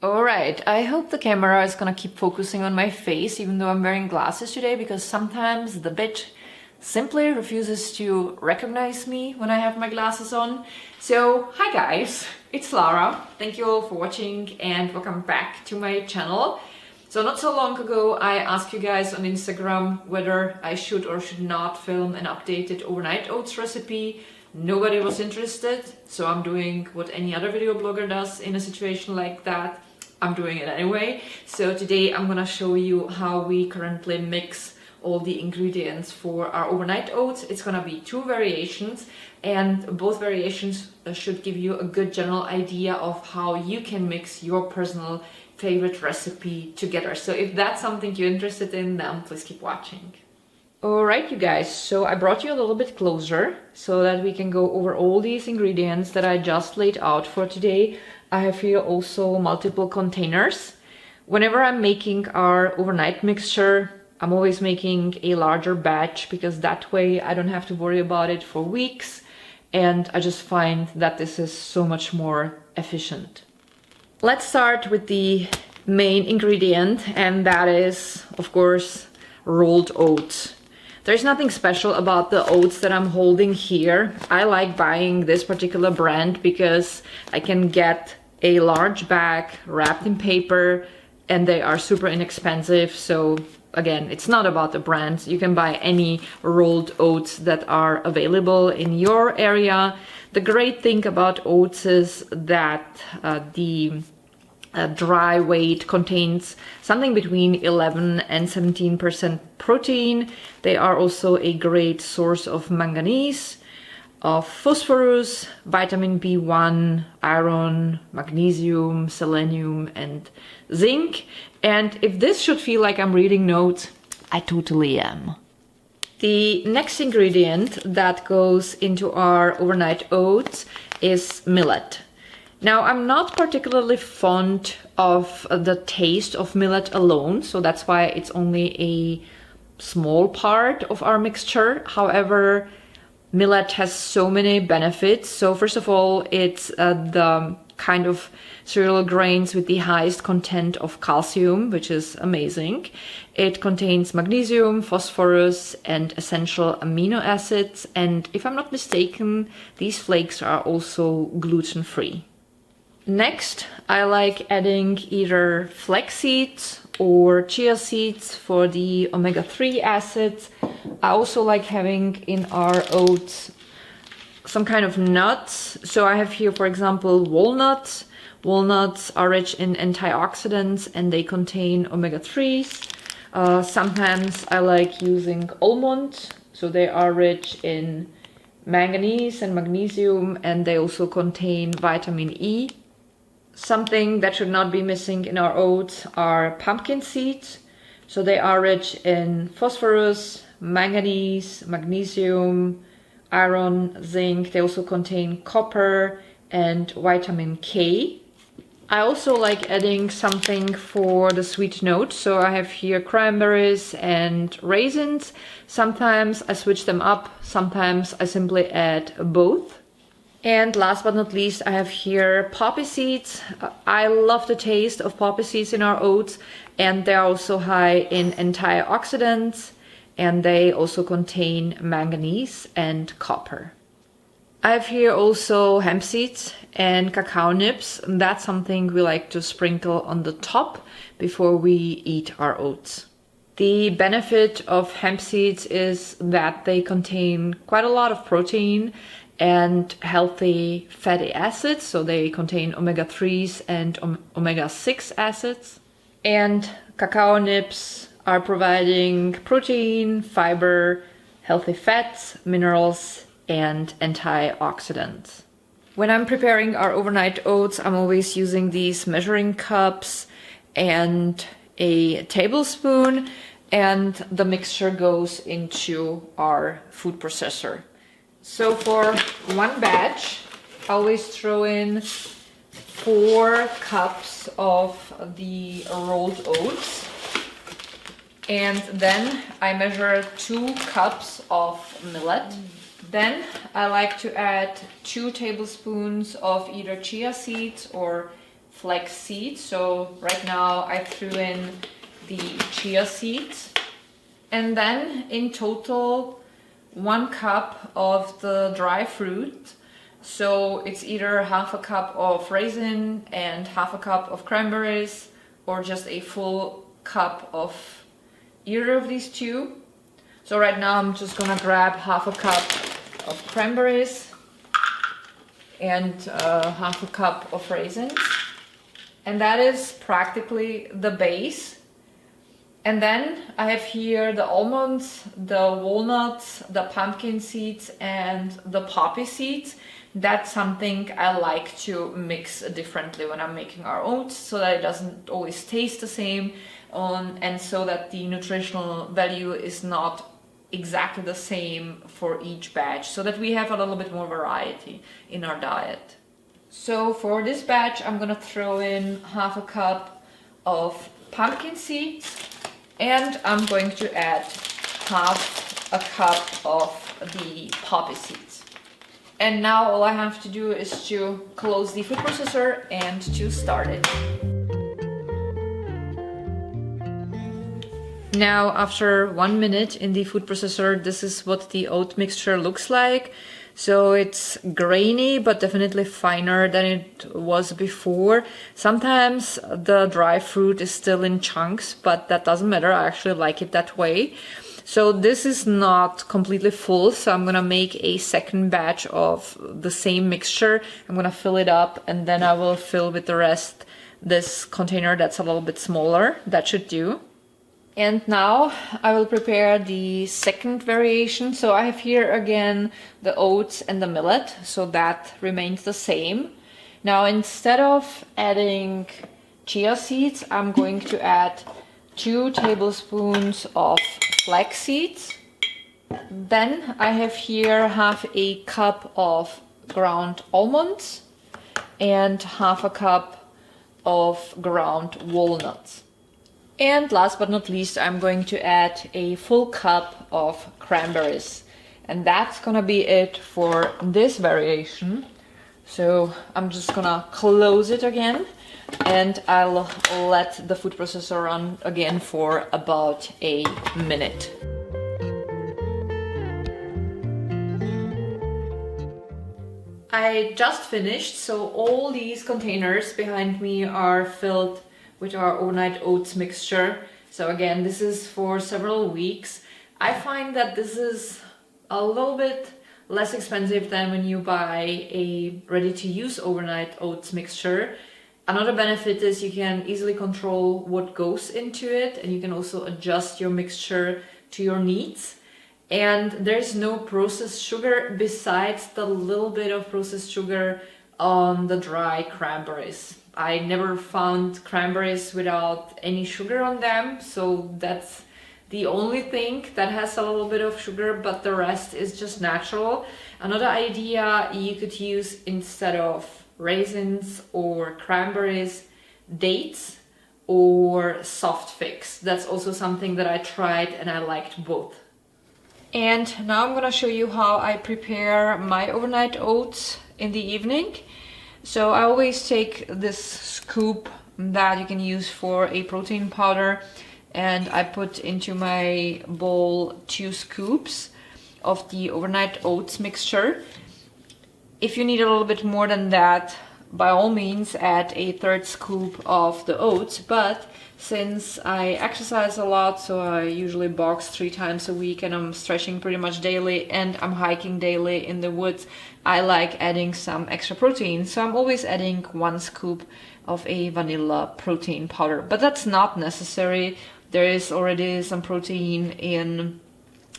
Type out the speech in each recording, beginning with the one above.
Alright, I hope the camera is gonna keep focusing on my face even though I'm wearing glasses today, because sometimes the bitch simply refuses to recognize me when I have my glasses on. So, hi guys, it's Lara. Thank you all for watching and welcome back to my channel. So not so long ago I asked you guys on Instagram whether I should or should not film an updated overnight oats recipe. Nobody was interested, so I'm doing what any other video blogger does in a situation like that. I'm doing it anyway. So today I'm gonna show you how we currently mix all the ingredients for our overnight oats. It's gonna be two variations, and both variations should give you a good general idea of how you can mix your personal favorite recipe together. So if that's something you're interested in, then please keep watching. Alright you guys, so I brought you a little bit closer so that we can go over all these ingredients that I just laid out for today. I have here also multiple containers. Whenever I'm making our overnight mixture, I'm always making a larger batch because that way I don't have to worry about it for weeks, and I just find that this is so much more efficient. Let's start with the main ingredient, and that is, of course, rolled oats. There's nothing special about the oats that I'm holding here. I like buying this particular brand because I can get a large bag wrapped in paper and they are super inexpensive. So again, it's not about the brands. You can buy any rolled oats that are available in your area. The great thing about oats is that the dry weight contains something between 11 and 17% protein. They are also a great source of manganese, of phosphorus, vitamin B1, iron, magnesium, selenium, and zinc. And if this should feel like I'm reading notes, I totally am. The next ingredient that goes into our overnight oats is millet. Now, I'm not particularly fond of the taste of millet alone, so that's why it's only a small part of our mixture. However, millet has so many benefits. So first of all, it's the kind of cereal grains with the highest content of calcium, which is amazing. It contains magnesium, phosphorus, and essential amino acids. And if I'm not mistaken, these flakes are also gluten-free. Next, I like adding either flax seeds or chia seeds for the omega-3 acids. I also like having in our oats some kind of nuts. So I have here, for example, walnuts. Walnuts are rich in antioxidants and they contain omega-3s. Sometimes I like using almonds. So they are rich in manganese and magnesium, and they also contain vitamin E. Something that should not be missing in our oats are pumpkin seeds. So they are rich in phosphorus, manganese, magnesium, iron, zinc. They also contain copper and vitamin K. I also like adding something for the sweet note. So I have here cranberries and raisins. Sometimes I switch them up. Sometimes I simply add both. And last but not least, I have here poppy seeds. I love the taste of poppy seeds in our oats, and they are also high in antioxidants, and they also contain manganese and copper. I have here also hemp seeds and cacao nibs. And that's something we like to sprinkle on the top before we eat our oats. The benefit of hemp seeds is that they contain quite a lot of protein and healthy fatty acids, so they contain omega-3s and omega-6 acids. And cacao nibs are providing protein, fiber, healthy fats, minerals, and antioxidants. When I'm preparing our overnight oats, I'm always using these measuring cups and a tablespoon, and the mixture goes into our food processor. So for one batch, I always throw in 4 cups of the rolled oats, and then I measure 2 cups of millet. Then I like to add 2 tablespoons of either chia seeds or flax seeds. So right now I threw in the chia seeds. And then in total 1 cup of the dry fruit. So it's either half a cup of raisin and half a cup of cranberries, or just a full cup of either of these two. So right now I'm just gonna grab half a cup of cranberries and half a cup of raisins. And that is practically the base. And then I have here the almonds, the walnuts, the pumpkin seeds, and the poppy seeds. That's something I like to mix differently when I'm making our oats, so that it doesn't always taste the same, and so that the nutritional value is not exactly the same for each batch, so that we have a little bit more variety in our diet. So for this batch, I'm gonna throw in half a cup of pumpkin seeds, and I'm going to add half a cup of the poppy seeds. And now all I have to do is to close the food processor and to start it. Now, after 1 minute in the food processor, this is what the oat mixture looks like. So it's grainy, but definitely finer than it was before. Sometimes the dry fruit is still in chunks, but that doesn't matter. I actually like it that way. So this is not completely full, so I'm gonna make a second batch of the same mixture. I'm gonna fill it up, and then I will fill with the rest this container that's a little bit smaller. That should do. And now I will prepare the second variation. So I have here again the oats and the millet, so that remains the same. Now instead of adding chia seeds, I'm going to add 2 tablespoons of flax seeds. Then I have here half a cup of ground almonds and half a cup of ground walnuts. And last but not least, I'm going to add a full cup of cranberries. And that's gonna be it for this variation. So I'm just gonna close it again, and I'll let the food processor run again for about a minute. I just finished, so all these containers behind me are filled with our overnight oats mixture. So again, this is for several weeks. I find that this is a little bit less expensive than when you buy a ready-to-use overnight oats mixture. Another benefit is you can easily control what goes into it, and you can also adjust your mixture to your needs. And there's no processed sugar besides the little bit of processed sugar on the dry cranberries. I never found cranberries without any sugar on them, so that's the only thing that has a little bit of sugar, but the rest is just natural. Another idea, you could use, instead of raisins or cranberries, dates or soft figs. That's also something that I tried and I liked both. And now I'm gonna show you how I prepare my overnight oats in the evening. So I always take this scoop that you can use for a protein powder, and I put into my bowl 2 scoops of the overnight oats mixture. If you need a little bit more than that, by all means add a 1/3 scoop of the oats, but since I exercise a lot, so I usually box 3 times a week, and I'm stretching pretty much daily, and I'm hiking daily in the woods, I like adding some extra protein. So I'm always adding 1 scoop of a vanilla protein powder, but that's not necessary. There is already some protein in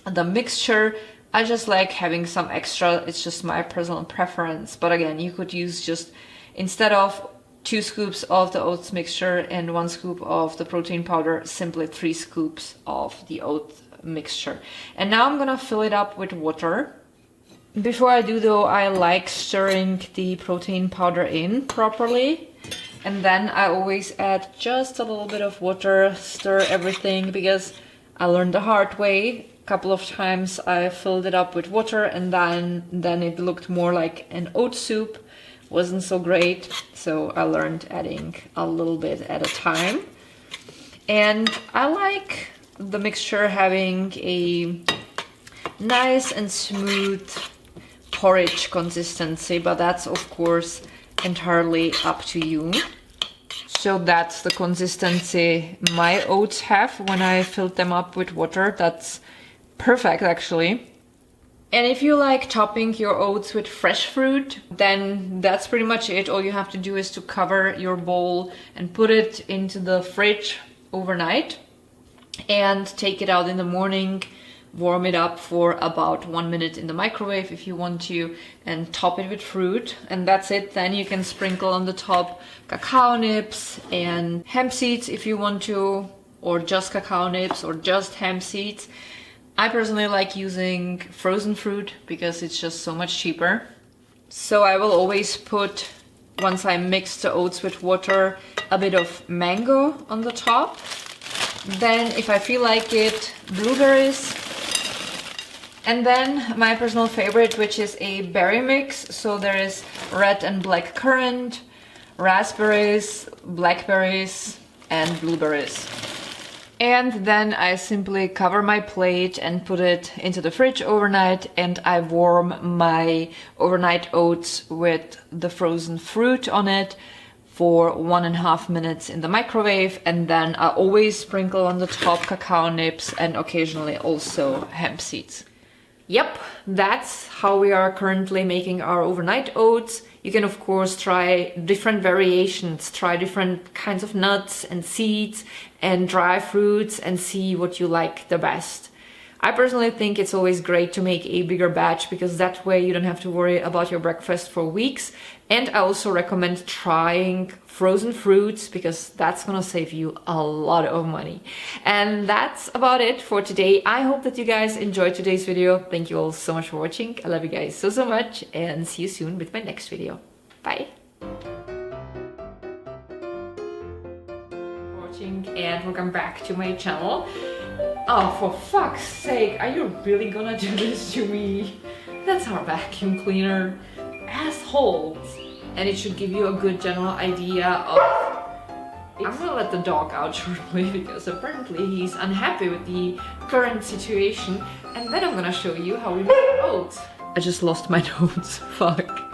the mixture. I just like having some extra. It's just my personal preference. But again, you could use just, instead of 2 scoops of the oats mixture and 1 scoop of the protein powder, simply 3 scoops of the oat mixture. And now I'm gonna fill it up with water. Before I do though, I like stirring the protein powder in properly. And then I always add just a little bit of water, stir everything, because I learned the hard way. A couple of times I filled it up with water, and then it looked more like an oat soup wasn't so great, so I learned adding a little bit at a time. And I like the mixture having a nice and smooth porridge consistency, but that's of course entirely up to you. So that's the consistency my oats have when I filled them up with water. That's perfect actually. And if you like topping your oats with fresh fruit, then that's pretty much it. All you have to do is to cover your bowl and put it into the fridge overnight and take it out in the morning, warm it up for about 1 minute in the microwave if you want to, and top it with fruit, and that's it. Then you can sprinkle on the top cacao nibs and hemp seeds if you want to, or just cacao nibs or just hemp seeds. I personally like using frozen fruit because it's just so much cheaper. So I will always put, once I mix the oats with water, a bit of mango on the top. Then, if I feel like it, blueberries. And then my personal favorite, which is a berry mix. So there is red and black currant, raspberries, blackberries, and blueberries. And then I simply cover my plate and put it into the fridge overnight, and I warm my overnight oats with the frozen fruit on it for 1.5 minutes in the microwave, and then I always sprinkle on the top cacao nibs and occasionally also hemp seeds. Yep, that's how we are currently making our overnight oats. You can of course try different variations, try different kinds of nuts and seeds and dry fruits and see what you like the best. I personally think it's always great to make a bigger batch because that way you don't have to worry about your breakfast for weeks. And I also recommend trying frozen fruits because that's gonna save you a lot of money. And that's about it for today. I hope that you guys enjoyed today's video. Thank you all so much for watching. I love you guys so much, and see you soon with my next video. Bye! And welcome back to my channel. Oh, for fuck's sake, are you really gonna do this to me? That's our vacuum cleaner. Assholes. And it should give you a good general idea of... I'm gonna let the dog out shortly because apparently he's unhappy with the current situation. And then I'm gonna show you how we make oats. I just lost my notes. Fuck.